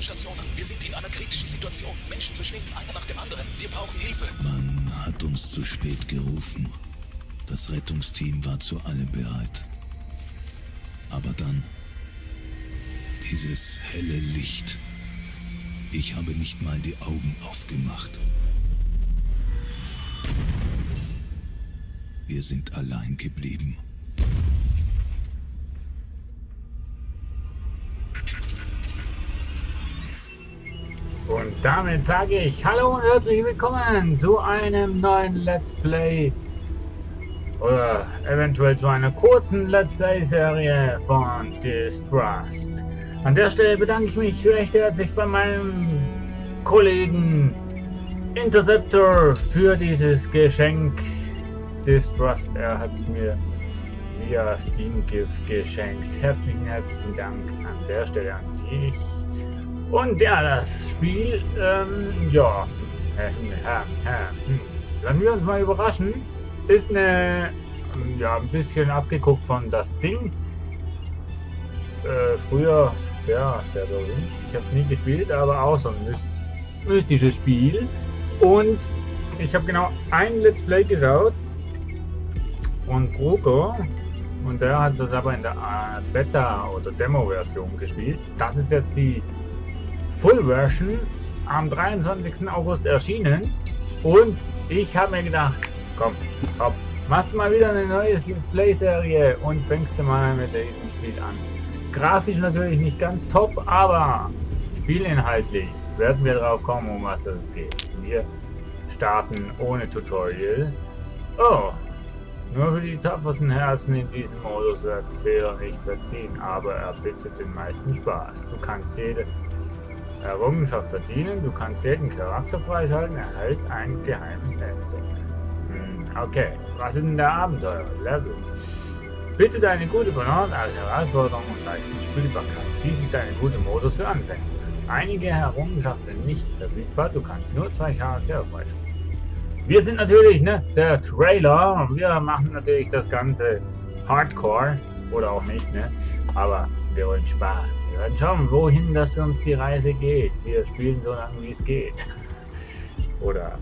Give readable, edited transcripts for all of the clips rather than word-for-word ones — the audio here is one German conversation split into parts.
Station an. Wir sind in einer kritischen Situation. Menschen verschwinden einer nach dem anderen. Wir brauchen Hilfe. Man hat uns zu spät gerufen. Das Rettungsteam war zu allem bereit. Aber dann dieses helle Licht. Ich habe nicht mal die Augen aufgemacht. Wir sind allein geblieben. Und damit sage ich Hallo und herzlich willkommen zu einem neuen Let's Play oder eventuell zu einer kurzen Let's Play-Serie von Distrust. An der Stelle bedanke ich mich recht herzlich bei meinem Kollegen Interceptor für dieses Geschenk Distrust. Er hat es mir via Steam Gift geschenkt. Herzlichen Dank an der Stelle an dich. Und ja, das Spiel, lassen wir uns mal überraschen, ist ein bisschen abgeguckt von das Ding. Früher, sehr berühmt. Ich habe es nie gespielt, aber auch so ein mystisches Spiel. Und ich habe genau ein Let's Play geschaut von Kruger. Und der hat das aber in der Beta- oder Demo-Version gespielt. Das ist jetzt die Full Version am 23. August erschienen und ich habe mir gedacht, komm, machst du mal wieder eine neue Let's Play Serie und fängst du mal mit diesem Spiel an. Grafisch natürlich nicht ganz top, aber spielinhaltlich werden wir drauf kommen, um was es geht. Wir starten ohne Tutorial. Oh, nur für die tapfersten Herzen in diesem Modus werden Fehler nicht verziehen, aber er bittet den meisten Spaß. Du kannst jede Errungenschaft verdienen, du kannst jeden Charakter freischalten, erhält ein geheimes Ende. Okay, was ist denn der Abenteuer? Level. Bitte deine gute Balance als Herausforderung und leichte Spielbarkeit. Dies ist eine gute Modus für Anfänger. Einige Errungenschaften sind nicht verfügbar, du kannst nur 2 Charaktere freischalten. Wir sind natürlich, der Trailer, wir machen natürlich das Ganze Hardcore oder auch nicht, aber wir wollen Spaß. Wir werden schauen, wohin das uns die Reise geht. Wir spielen so lange, wie es geht. Oder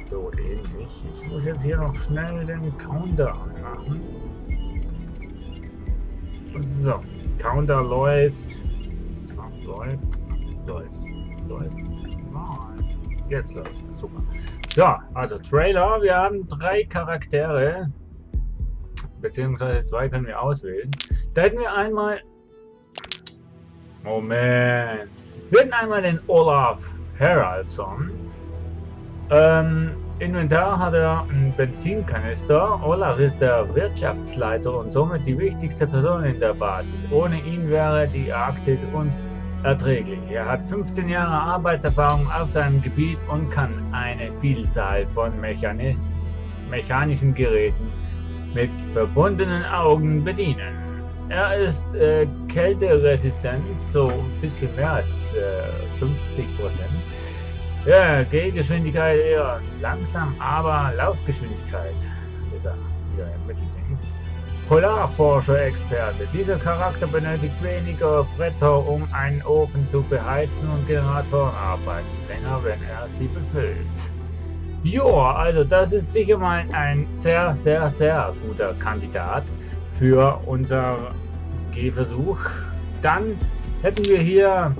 so ähnlich. Ich muss jetzt hier noch schnell den Counter anmachen. So, Counter läuft. Läuft. Jetzt läuft. Super. So, also Trailer. Wir haben 3 Charaktere. Beziehungsweise 2 können wir auswählen. Da hätten wir einmal... Moment. Wir hätten einmal den Olaf Haraldsson. Inventar hat er einen Benzinkanister. Olaf ist der Wirtschaftsleiter und somit die wichtigste Person in der Basis. Ohne ihn wäre die Arktis unerträglich. Er hat 15 Jahre Arbeitserfahrung auf seinem Gebiet und kann eine Vielzahl von mechanischen Geräten mit verbundenen Augen bedienen. Er ist Kälteresistent, so ein bisschen mehr als 50%. Ja, Gehgeschwindigkeit eher langsam, aber Laufgeschwindigkeit ist er hier im Mitteldings. Polarforscher-Experte. Dieser Charakter benötigt weniger Bretter, um einen Ofen zu beheizen und Generatoren arbeiten länger, wenn er sie befüllt. Joa, also das ist sicher mal ein sehr guter Kandidat für unser Gehversuch. Dann hätten wir hier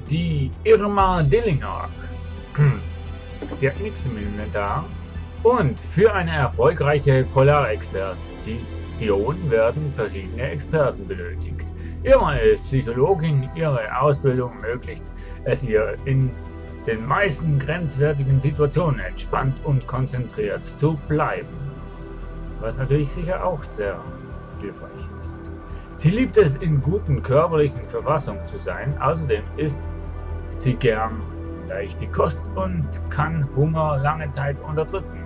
die Irma Dillinger. Sie hat nichts im Inventar. Und für eine erfolgreiche Polarexpedition werden verschiedene Experten benötigt. Irma ist Psychologin. Ihre Ausbildung ermöglicht es ihr in den meisten grenzwertigen Situationen entspannt und konzentriert zu bleiben. Was natürlich sicher auch sehr hilfreich ist. Sie liebt es, in guten körperlichen Verfassung zu sein. Außerdem isst sie gern leichte Kost und kann Hunger lange Zeit unterdrücken.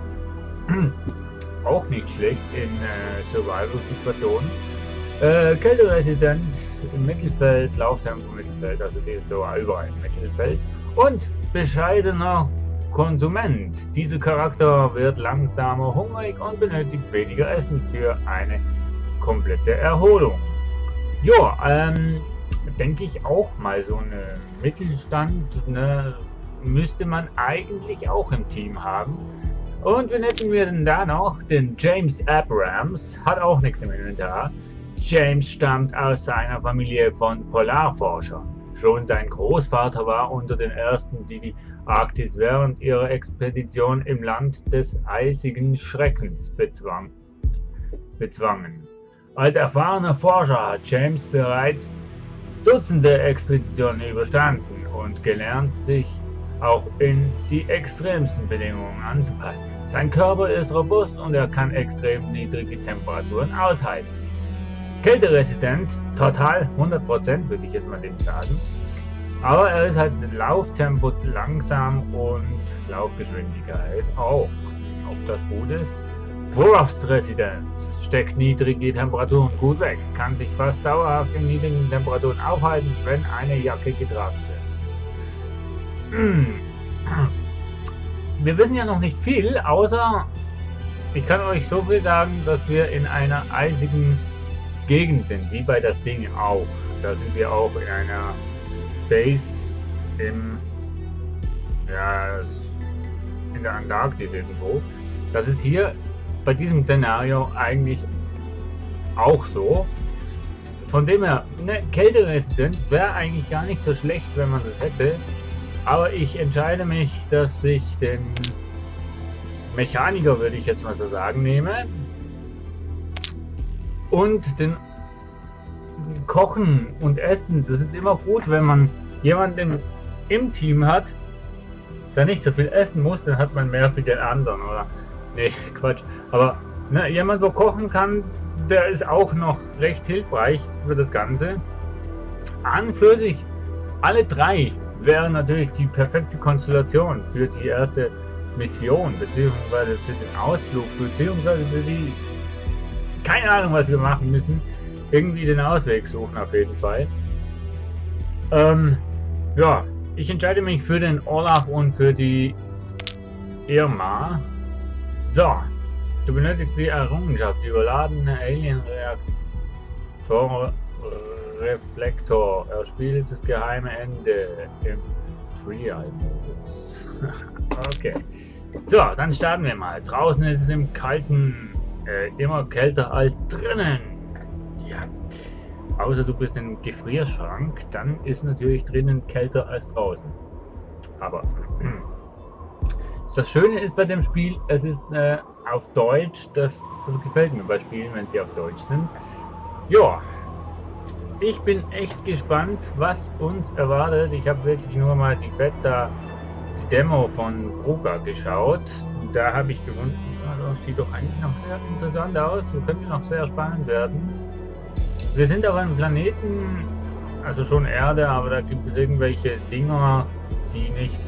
Auch nicht schlecht in Survival-Situationen. Kälteresistent im Mittelfeld, Lauftempo im Mittelfeld, also sie ist so überall im Mittelfeld. Und bescheidener Konsument. Dieser Charakter wird langsamer hungrig und benötigt weniger Essen für eine komplette Erholung. Ja, denke ich auch mal, so eine Mittelstand, ne, müsste man eigentlich auch im Team haben. Und wen hätten wir denn da noch? Den James Abrams, hat auch nichts im Inventar. James stammt aus einer Familie von Polarforschern. Schon sein Großvater war unter den ersten, die die Arktis während ihrer Expedition im Land des eisigen Schreckens bezwangen. Als erfahrener Forscher hat James bereits Dutzende Expeditionen überstanden und gelernt, sich auch in die extremsten Bedingungen anzupassen. Sein Körper ist robust und er kann extrem niedrige Temperaturen aushalten. Kälteresistent, total 100% würde ich jetzt mal dem sagen. Aber er ist halt Lauftempo langsam und Laufgeschwindigkeit auch. Ob das gut ist? Frostresistenz, steckt niedrige Temperaturen gut weg, kann sich fast dauerhaft in niedrigen Temperaturen aufhalten, wenn eine Jacke getragen wird. Wir wissen ja noch nicht viel, außer ich kann euch so viel sagen, dass wir in einer eisigen Gegend sind, wie bei das Ding auch. Da sind wir auch in einer Base in der Antarktis irgendwo. Das ist hier bei diesem Szenario eigentlich auch so. Von dem her, ne, kälteresistent wäre eigentlich gar nicht so schlecht, wenn man das hätte. Aber ich entscheide mich, dass ich den Mechaniker, würde ich jetzt mal so sagen, nehme. Und den Kochen und Essen, das ist immer gut, wenn man jemanden im Team hat, der nicht so viel essen muss, dann hat man mehr für den anderen, oder? Nee, Quatsch. Aber ne, jemand, der kochen kann, der ist auch noch recht hilfreich für das Ganze. An für sich, alle drei wären natürlich die perfekte Konstellation für die erste Mission, beziehungsweise für den Ausflug, beziehungsweise für die, keine Ahnung, was wir machen müssen, irgendwie den Ausweg suchen auf jeden Fall. Ja, ich entscheide mich für den Olaf und für die Irma. So, du benötigst die Errungenschaft, die überladene Alien-Reflektor. Er spielt das geheime Ende im Trial-Modus. Okay. So, dann starten wir mal. Draußen ist es im Kalten immer kälter als drinnen. Ja. Außer du bist im Gefrierschrank, dann ist natürlich drinnen kälter als draußen. Aber das Schöne ist bei dem Spiel, es ist auf Deutsch. Das gefällt mir bei Spielen, wenn sie auf Deutsch sind. Ja, ich bin echt gespannt, was uns erwartet. Ich habe wirklich nur mal die Demo von Bruga geschaut. Da habe ich gefunden, ja, das sieht doch eigentlich noch sehr interessant aus. Das könnte noch sehr spannend werden. Wir sind auf einem Planeten, also schon Erde, aber da gibt es irgendwelche Dinger, die nicht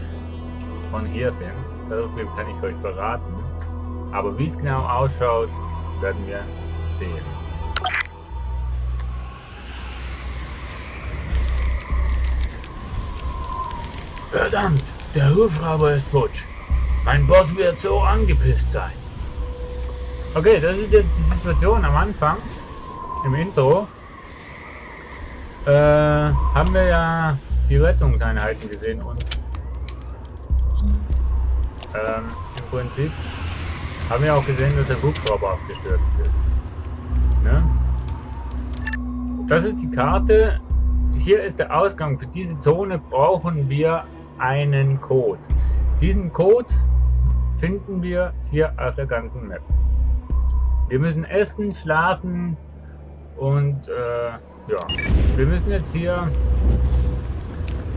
von hier sind. Dafür kann ich euch beraten. Aber wie es genau ausschaut, werden wir sehen. Verdammt, der Hubschrauber ist futsch. Mein Boss wird so angepisst sein. Okay, das ist jetzt die Situation am Anfang. Im Intro haben wir ja die Rettungseinheiten gesehen und im Prinzip haben wir auch gesehen, dass der Hubschrauber abgestürzt ist. Ne? Das ist die Karte. Hier ist der Ausgang. Für diese Zone brauchen wir einen Code. Diesen Code finden wir hier auf der ganzen Map. Wir müssen essen, schlafen und ja, wir müssen jetzt hier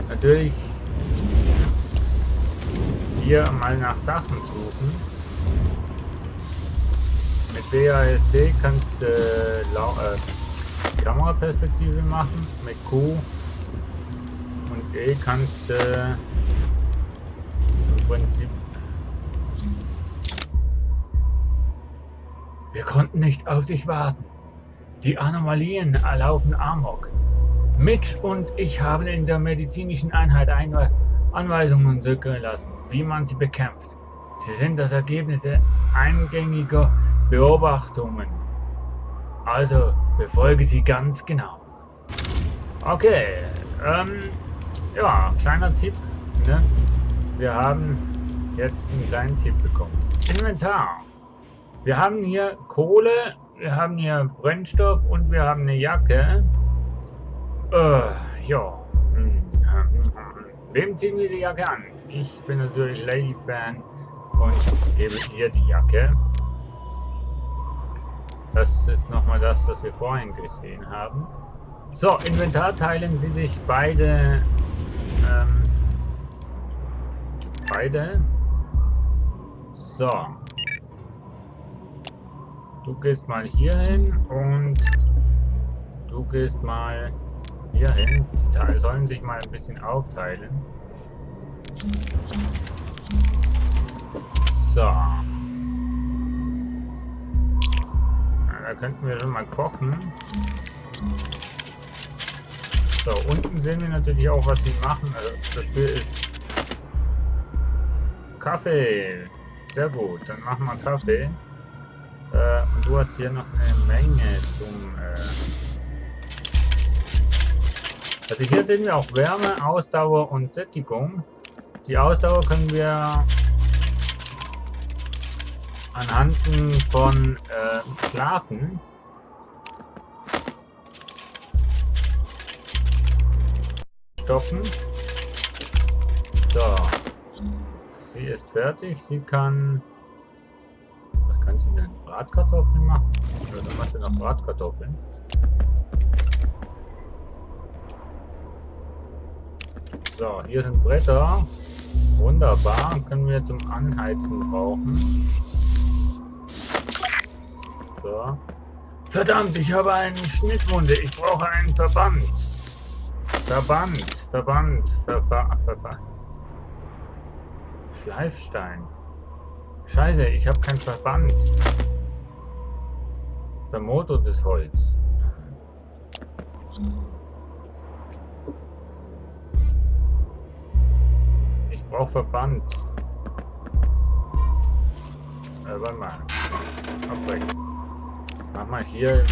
natürlich hier mal nach Sachen suchen. Mit BASD kannst du Kameraperspektive machen, mit Q und E kannst du im Prinzip. Wir konnten nicht auf dich warten. Die Anomalien laufen amok. Mitch und ich haben in der medizinischen Einheit Anweisungen zurückgelassen, wie man sie bekämpft. Sie sind das Ergebnis eingängiger Beobachtungen. Also befolge sie ganz genau. Okay, ja, kleiner Tipp, ne? Wir haben jetzt einen kleinen Tipp bekommen. Inventar. Wir haben hier Kohle, wir haben hier Brennstoff und wir haben eine Jacke. Ja. Wem ziehen wir die Jacke an? Ich bin natürlich Lady-Fan und gebe ihr die Jacke. Das ist nochmal das, was wir vorhin gesehen haben. So, Inventar teilen sie sich beide. So. Du gehst mal hier hin und du gehst mal hier hin. Sie sollen sich mal ein bisschen aufteilen. So. Ja, da könnten wir schon mal kochen. So, unten sehen wir natürlich auch, was sie machen. Also das Spiel ist Kaffee. Sehr gut, dann machen wir Kaffee. Und du hast hier noch eine Menge zum... Also hier sehen wir auch Wärme, Ausdauer und Sättigung. Die Ausdauer können wir anhand von Schlafen stoppen. So. Sie ist fertig. Sie kann... Was kann sie denn? Bratkartoffeln machen? Oder dann macht sie noch Bratkartoffeln. So, hier sind Bretter. Wunderbar. Können wir zum Anheizen brauchen. So. Verdammt, ich habe eine Schnittwunde. Ich brauche einen Verband. Verband. Schleifstein. Scheiße, ich habe keinen Verband. Vermodertes Holz. Ich brauche Verband. Warte mal. Abbrechen. Mach mal hier.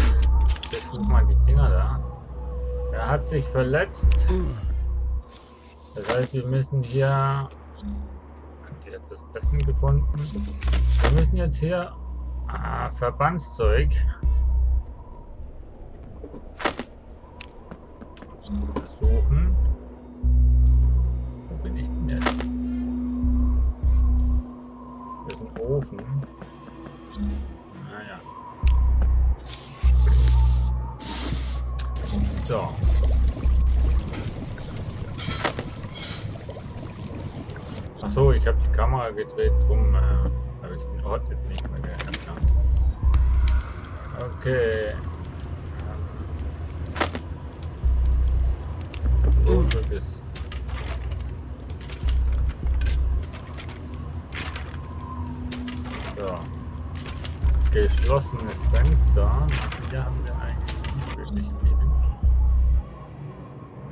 Versuch mal die Dinger da. Er hat sich verletzt. Das heißt, wir müssen hier... Die hat das Essen gefunden. Wir müssen jetzt hier Verbandszeug suchen. Wo bin ich denn jetzt? Das ist ein Ofen. Naja. So. Achso, ich habe die Kamera gedreht, drum habe ich den Ort jetzt nicht mehr erkannt. Okay. So, das ist. So. Geschlossenes Fenster. Hier haben wir eigentlich nicht wirklich viel.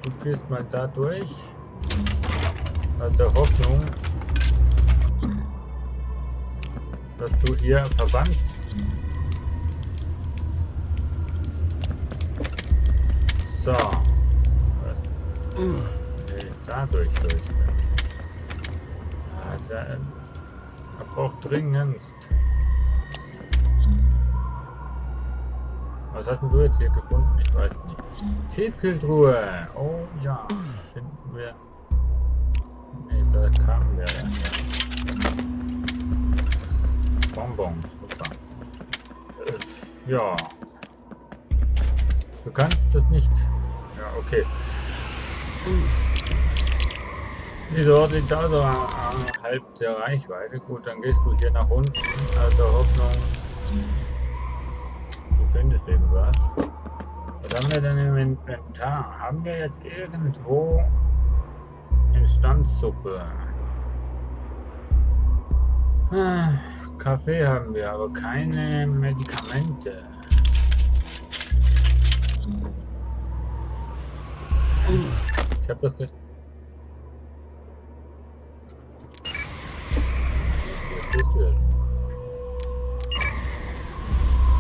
Du gehst mal da durch. Der Hoffnung, dass du hier verbandst. So. Nee, dadurch durch. Er braucht dringendst. Was hast denn du jetzt hier gefunden? Ich weiß nicht. Tiefkühltruhe. Oh ja, finden wir. Nee, da kamen wir ja. Bonbons, super. Ja. Du kannst das nicht. Ja, okay. Diese Ort liegt also halb der Reichweite. Gut, dann gehst du hier nach unten. Also Hoffnung, du findest irgendwas. Was haben wir denn im Inventar? Haben wir jetzt irgendwo Instanzsuppe? Kaffee haben wir, aber keine Medikamente. Ich habe das Jetzt bist du ja schon.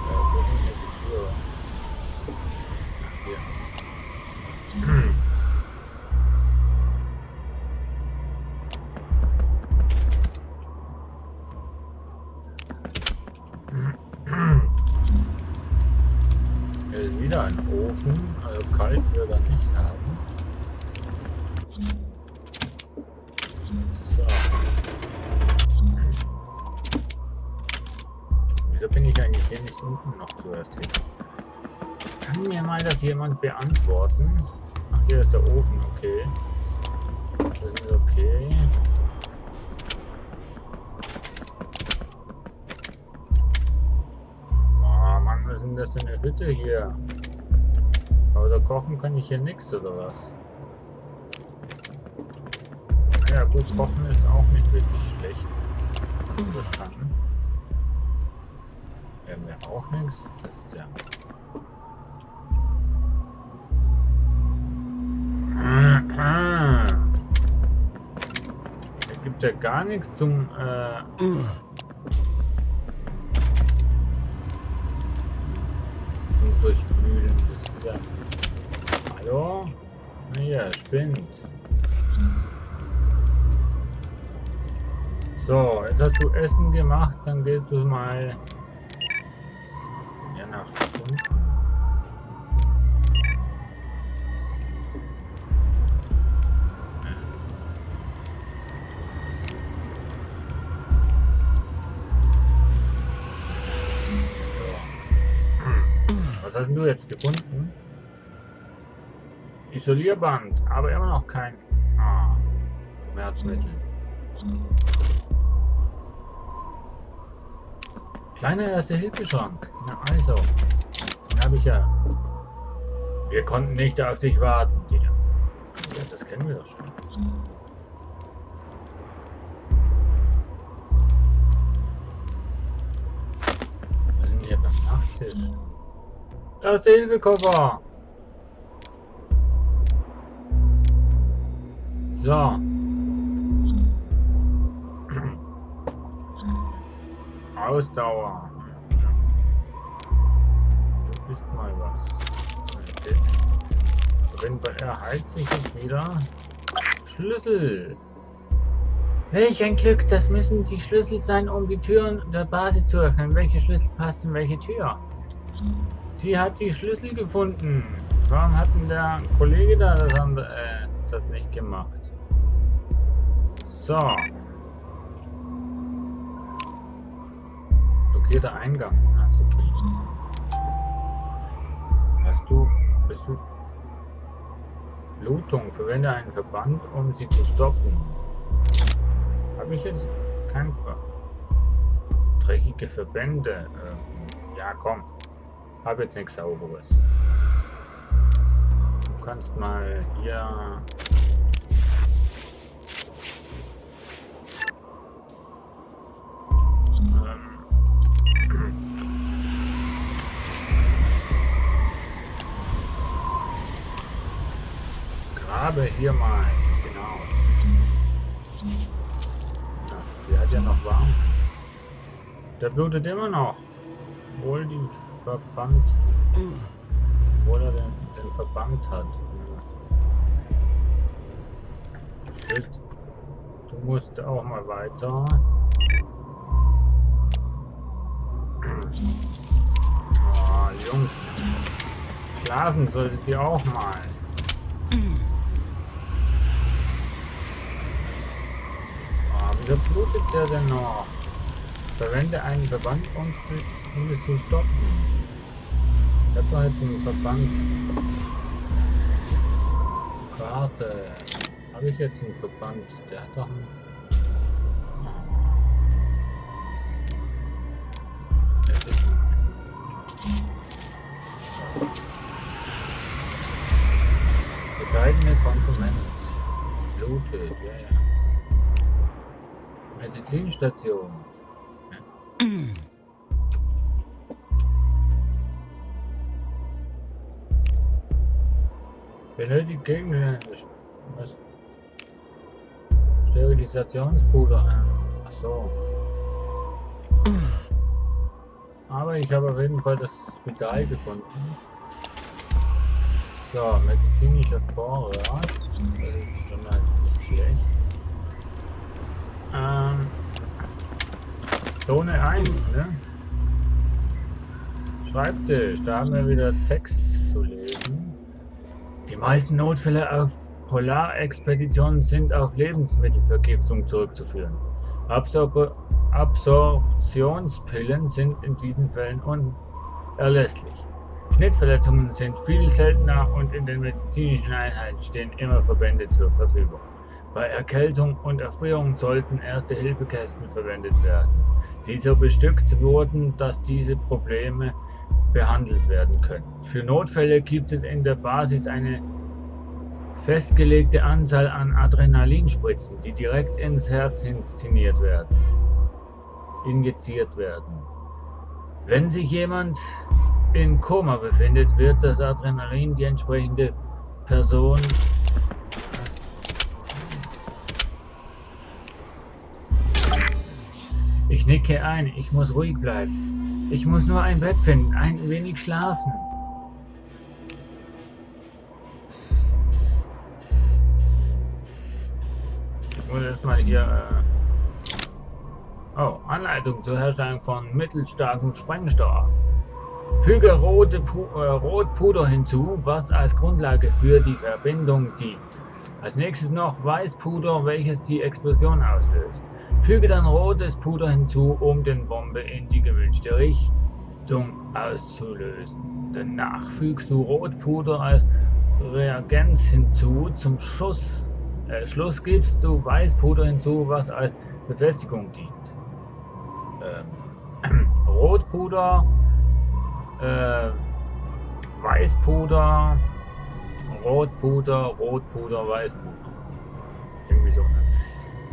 Wo sind hier die Tür? Hier. muss unten noch zuerst hin. Kann mir mal das jemand beantworten? Ach, hier ist der Ofen, okay. Das ist okay. Oh Mann, was ist denn das für eine Hütte hier? Außer kochen kann ich hier nichts, oder was? Naja gut, kochen ist auch nicht wirklich schlecht. Das kann. Wäre mir auch nichts. Das ist ja. Da gibt ja gar nichts zum Durchwühlen. Das ist ja. Hallo? Naja, spinnt. So, jetzt hast du Essen gemacht, dann gehst du mal ja, nach unten. Was hast denn du jetzt gefunden? Isolierband, aber immer noch kein Schmerzmittel. Kleiner Erste-Hilfe-Schrank. Na also, den habe ich ja. Wir konnten nicht auf dich warten. Ja, das kennen wir doch schon. Was ist denn hier beim Nachttisch? Erste-Hilfe-Koffer. So. Ausdauer. Du bist mal was. Okay. Er heilt sich jetzt wieder. Schlüssel. Welch ein Glück, das müssen die Schlüssel sein, um die Türen der Basis zu öffnen. Welche Schlüssel passt in welche Tür? Sie hat die Schlüssel gefunden. Warum hat denn der Kollege da das nicht gemacht? So. Blockierter Eingang. Ah, so bist du? Blutung. Verwende einen Verband, um sie zu stoppen. Habe ich jetzt keinen dreckige Verbände? Ja, komm. Habe jetzt nichts Sauberes. Du kannst mal hier. Grabe hier mal, genau. Ja, die hat ja noch warm. Der blutet immer noch. Obwohl die Verband. Obwohl er den Verband hat. Shit. Du musst auch mal weiter. Oh, Jungs. Schlafen solltet ihr auch mal. Wieso blutet der denn noch? Verwende einen Verband, um es zu stoppen. Ich hab doch jetzt einen Verband. Karte. Habe ich jetzt einen Verband? Der hat doch einen. Bescheidene Konsument. Blutet, ja. Medizinstation. Benötigt Gegenstände. Was? Sterilisationspuder. Ach so. Aber ich habe auf jeden Fall das Spital gefunden. So, medizinischer Vorrat. Das ist schon mal nicht schlecht. Zone 1, ne? Schreibtisch, da haben wir wieder Text zu lesen. Die meisten Notfälle auf Polarexpeditionen sind auf Lebensmittelvergiftung zurückzuführen. Absorptionspillen sind in diesen Fällen erlässlich. Schnittverletzungen sind viel seltener und in den medizinischen Einheiten stehen immer Verbände zur Verfügung. Bei Erkältung und Erfrierung sollten Erste-Hilfe-Kästen verwendet werden, die so bestückt wurden, dass diese Probleme behandelt werden können. Für Notfälle gibt es in der Basis eine festgelegte Anzahl an Adrenalinspritzen, die direkt ins Herz injiziert werden. Wenn sich jemand in Koma befindet, wird das Adrenalin die entsprechende Person Ich nicke ein, ich muss ruhig bleiben. Ich muss nur ein Bett finden, ein wenig schlafen. Ich muss erstmal hier... Oh, Anleitung zur Herstellung von mittelstarkem Sprengstoff. Füge Rotpuder hinzu, was als Grundlage für die Verbindung dient. Als nächstes noch Weißpuder, welches die Explosion auslöst. Füge dann rotes Puder hinzu, um die Bombe in die gewünschte Richtung auszulösen. Danach fügst du Rotpuder als Reagenz hinzu. Zum Schluss gibst du Weißpuder hinzu, was als Befestigung dient. Rotpuder, Weißpuder, Rotpuder, Weißpuder. Irgendwie so.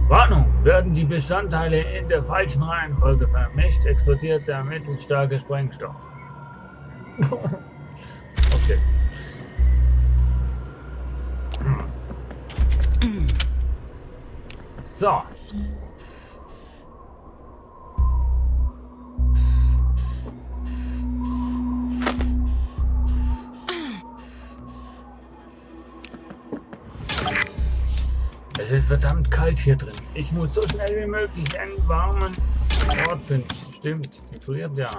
Warnung! Werden die Bestandteile in der falschen Reihenfolge vermischt, explodiert der mittelstarke Sprengstoff. Okay. So. Es ist verdammt kalt hier drin. Ich muss so schnell wie möglich einen warmen Ort finden. Stimmt, die friert ja.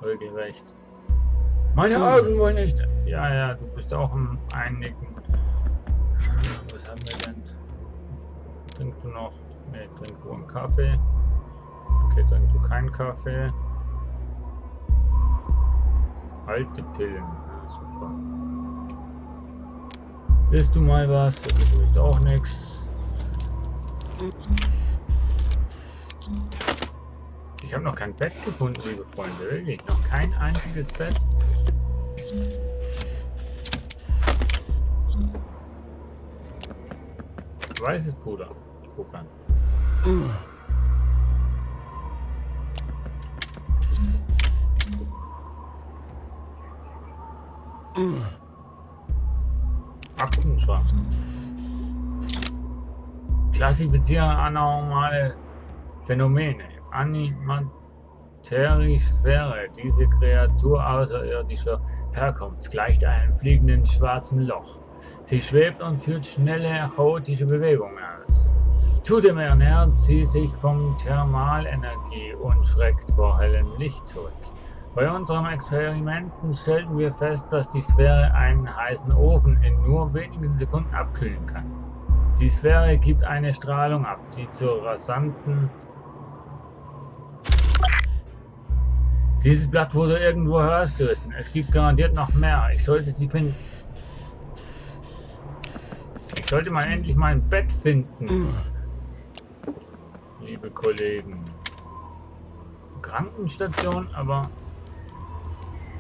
Regelrecht. Meine Augen wollen nicht. Ja, du bist auch am Einnicken. Was haben wir denn? Trinkst du noch? Ne, trinkst du einen Kaffee? Okay, trinkst du keinen Kaffee? Alte Pillen. Ja, super. Willst du mal was? Du willst auch nichts. Ich habe noch kein Bett gefunden, liebe Freunde. Wirklich, noch kein einziges Bett. Weißes Puder. Guck an. Aktenschrank. Klassifizieren anormale Phänomene. Animaterisphäre. Diese Kreatur außerirdischer Herkunft gleicht einem fliegenden schwarzen Loch. Sie schwebt und führt schnelle, chaotische Bewegungen aus. Zudem ernährt sie sich von Thermalenergie und schreckt vor hellem Licht zurück. Bei unseren Experimenten stellten wir fest, dass die Sphäre einen heißen Ofen in nur wenigen Sekunden abkühlen kann. Die Sphäre gibt eine Strahlung ab, die zu rasanten... Dieses Blatt wurde irgendwo herausgerissen. Es gibt garantiert noch mehr. Ich sollte sie finden. Ich sollte mal endlich mein Bett finden. Liebe Kollegen. Krankenstation, aber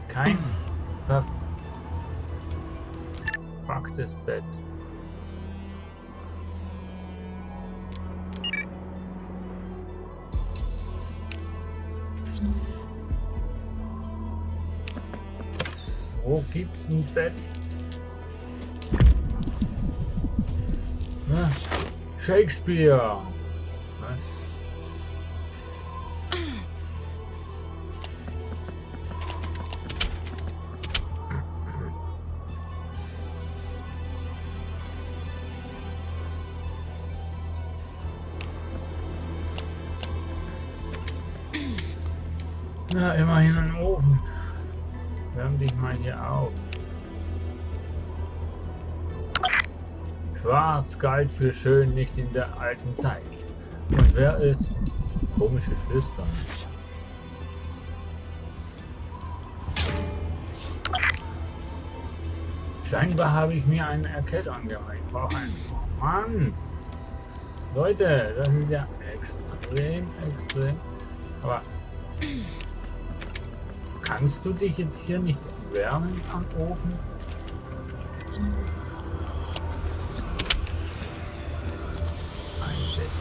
kein verfucktes Bett. Wo gibt's ein Bett? Na, Shakespeare. Was? Na, immerhin ein Ofen. Wärm dich mal hier auf. Schwarz galt für schön nicht in der alten Zeit. Und wer ist komische Flüstern? Scheinbar habe ich mir einen Erkältung gemacht. Ich brauche einen. Oh Mann! Leute, das ist ja extrem. Aber kannst du dich jetzt hier nicht wärmen am Ofen?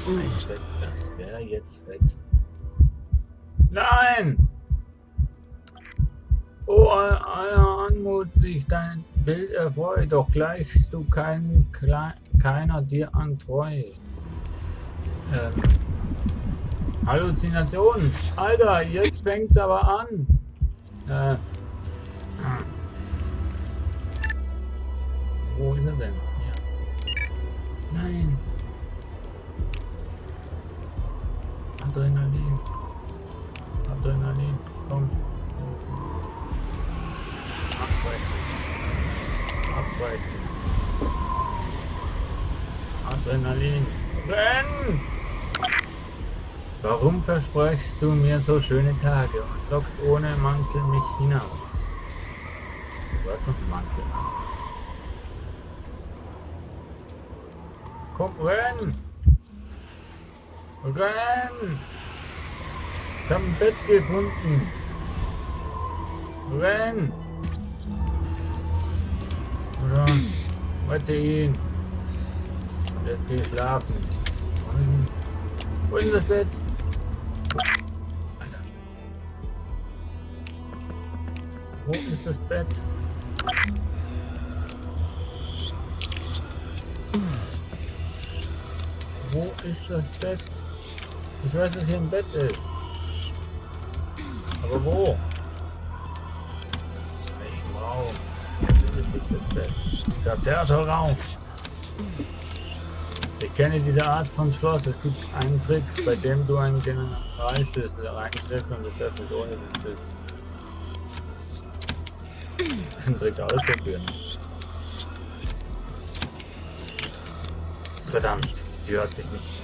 Ein Bett, das wäre jetzt fett. Nein! Oh, euer Anmut sich dein Bild erfreut, doch gleichst du keiner dir an Treu. Halluzinationen. Alter, jetzt fängt's aber an. Wo ist er denn? Hier. Nein. Adrenalin. Komm. Abbrechen. Adrenalin. Renn! Warum versprichst du mir so schöne Tage und lockst ohne Mantel mich hinaus? Du hast noch einen Mantel an. Komm, renn! Renn! Ich hab ein Bett gefunden. Renn! Oder rette ihn. Und jetzt geh schlafen. Wo ist das Bett? Alter. Wo ist das Bett? Wo ist das Bett? Ich weiß, dass hier ein Bett ist. Aber wo? Welchen Raum? Hier findet sich das Bett. Verzerrter Raum. Ich kenne diese Art von Schloss. Es gibt einen Trick, bei dem du einen Generalschlüssel reinsteckst und das öffnet ohne den Schlüssel. Den Trick ausprobieren. Verdammt, die Tür hat sich nicht.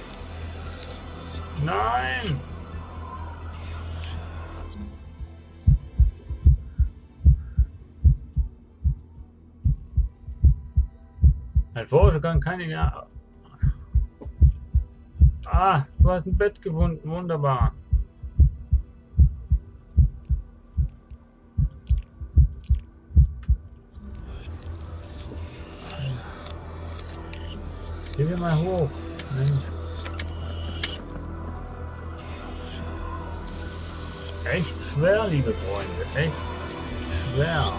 Nein! Ein Forscher kann keine... Ah, du hast ein Bett gefunden. Wunderbar. Geh wir mal hoch. Mensch. Echt schwer, liebe Freunde. Echt schwer.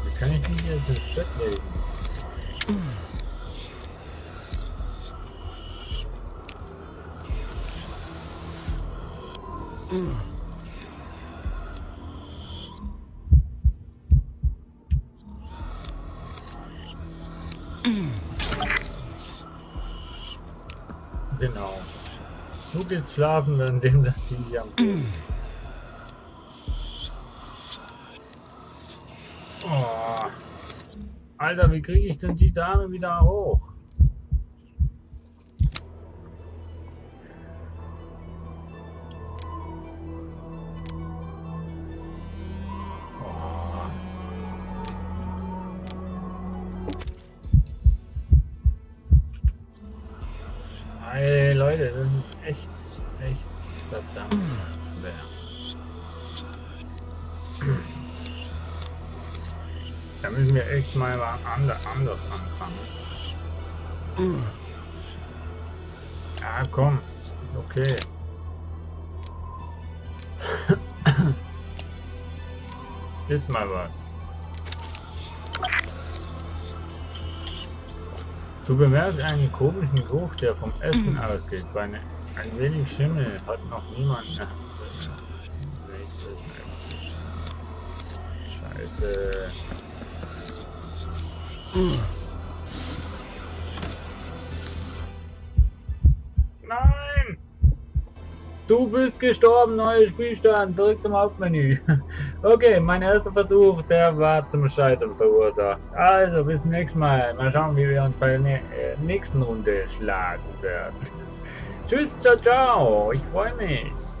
Wie kann ich mich jetzt ins Bett legen? Genau. Du gehst schlafen, währenddem das Vieh am Boden. Oh. Alter, wie kriege ich denn die Dame wieder hoch? Oh. Ey, Leute, das ist echt verdammt schwer. Da müssen wir echt mal anders anfangen. Ja, komm, ist okay. Ist mal was. Du bemerkst einen komischen Geruch, der vom Essen ausgeht. Ein wenig Schimmel hat noch niemand. Scheiße. Nein! Du bist gestorben, neuer Spielstand, zurück zum Hauptmenü. Okay, mein erster Versuch, der war zum Scheitern verursacht. Also, bis zum nächsten Mal. Mal schauen, wie wir uns bei der nächsten Runde schlagen werden. Tschüss, ciao, ciao. Ich freue mich.